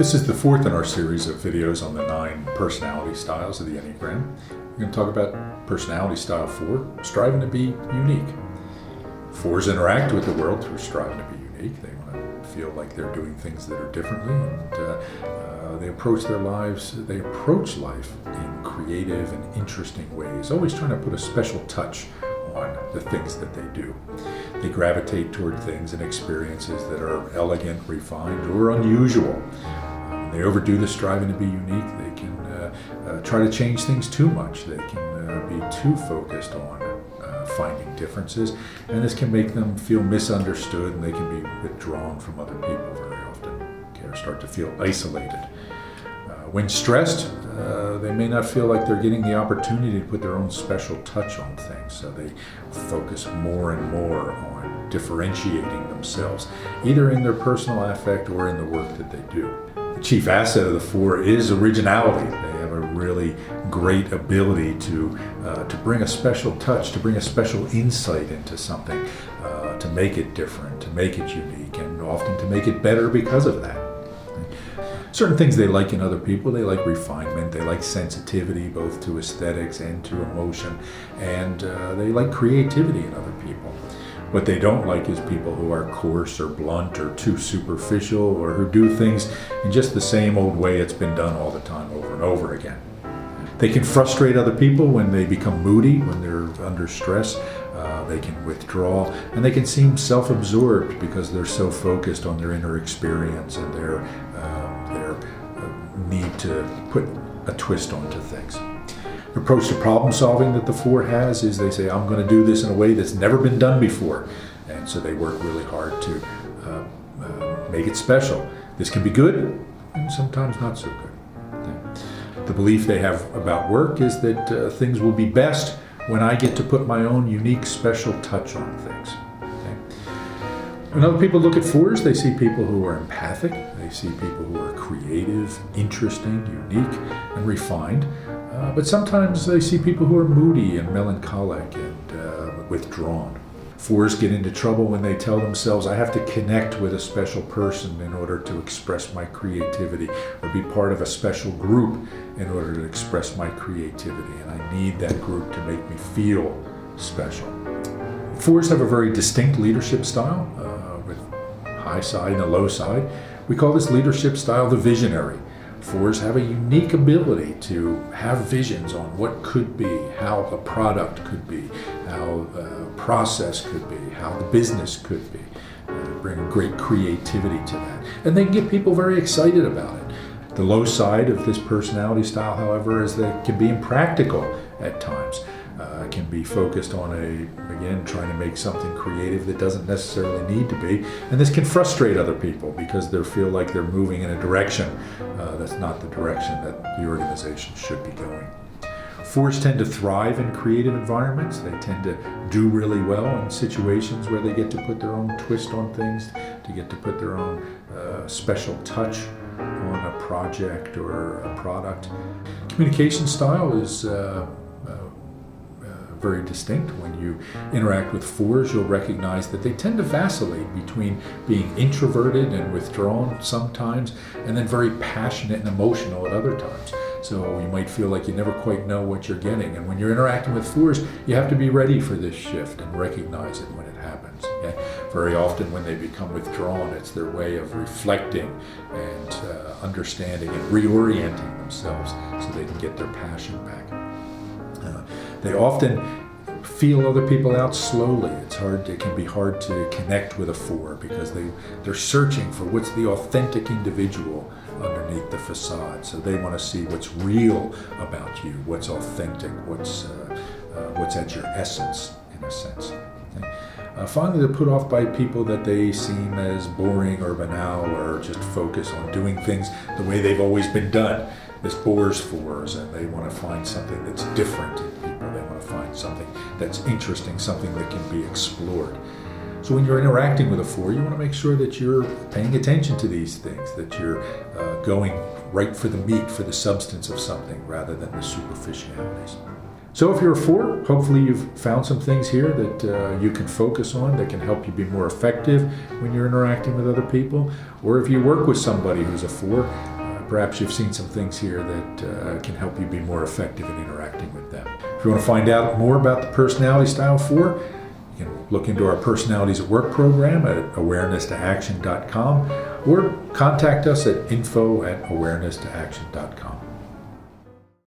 This is the fourth in our series of videos on the 9 personality styles of the Enneagram. We're going to talk about personality style 4, striving to be unique. 4s interact with the world through striving to be unique. They want to feel like they're doing things that are differently, and they approach life in creative and interesting ways, always trying to put a special touch on the things that they do. They gravitate toward things and experiences that are elegant, refined, or unusual. When they overdo the striving to be unique, they can try to change things too much. They can be too focused on finding differences, and this can make them feel misunderstood, and they can be withdrawn from other people very often, or start to feel isolated. When stressed, they may not feel like they're getting the opportunity to put their own special touch on things, so they focus more and more on differentiating themselves, either in their personal affect or in the work that they do. The chief asset of the 4 is originality. They have a really great ability to bring a special touch, to bring a special insight into something, to make it different, to make it unique, and often to make it better because of that. Certain things they like in other people. They like refinement, they like sensitivity, both to aesthetics and to emotion, and they like creativity in other people. What they don't like is people who are coarse or blunt or too superficial, or who do things in just the same old way it's been done all the time over and over again. They can frustrate other people when they become moody, when they're under stress. They can withdraw, and they can seem self-absorbed because they're so focused on their inner experience and their need to put a twist onto things. The approach to problem solving that the 4 has is they say, I'm going to do this in a way that's never been done before. And so they work really hard to make it special. This can be good, and sometimes not so good. Okay. The belief they have about work is that things will be best when I get to put my own unique special touch on things. When other people look at 4s, they see people who are empathic, they see people who are creative, interesting, unique, and refined. But sometimes they see people who are moody and melancholic and withdrawn. 4s get into trouble when they tell themselves, I have to connect with a special person in order to express my creativity, or be part of a special group in order to express my creativity, and I need that group to make me feel special. 4s have a very distinct leadership style, with high side and a low side. We call this leadership style the visionary. 4s have a unique ability to have visions on what could be, how a product could be, how a process could be, how the business could be. Bring great creativity to that. And they can get people very excited about it. The low side of this personality style, however, is that it can be impractical at times. Can be focused on trying to make something creative that doesn't necessarily need to be, and this can frustrate other people because they feel like they're moving in a direction that's not the direction that the organization should be going. 4s tend to thrive in creative environments. They tend to do really well in situations where they get to put their own twist on things, to get to put their own special touch on a project or a product. Communication style is very distinct. When you interact with 4s, you'll recognize that they tend to vacillate between being introverted and withdrawn sometimes, and then very passionate and emotional at other times. So you might feel like you never quite know what you're getting. And when you're interacting with 4s, you have to be ready for this shift and recognize it when it happens. Okay? Very often when they become withdrawn, it's their way of reflecting and understanding and reorienting themselves so they can get their passion back. They often feel other people out slowly. It can be hard to connect with a 4 because they're searching for what's the authentic individual underneath the facade. So they want to see what's real about you, what's authentic, what's at your essence, in a sense. Okay? Finally, they're put off by people that they seem as boring or banal, or just focus on doing things the way they've always been done. This bores 4s, and they want to find something that's different in people. They want to find something that's interesting, something that can be explored. So when you're interacting with a 4, you want to make sure that you're paying attention to these things, that you're going right for the meat, for the substance of something, rather than the superficialities. So if you're a 4, hopefully you've found some things here that you can focus on that can help you be more effective when you're interacting with other people. Or if you work with somebody who's a 4, perhaps you've seen some things here that can help you be more effective in interacting with them. If you want to find out more about the personality style 4, you can look into our Personalities at Work program at awareness2action.com or contact us at info@awareness2action.com.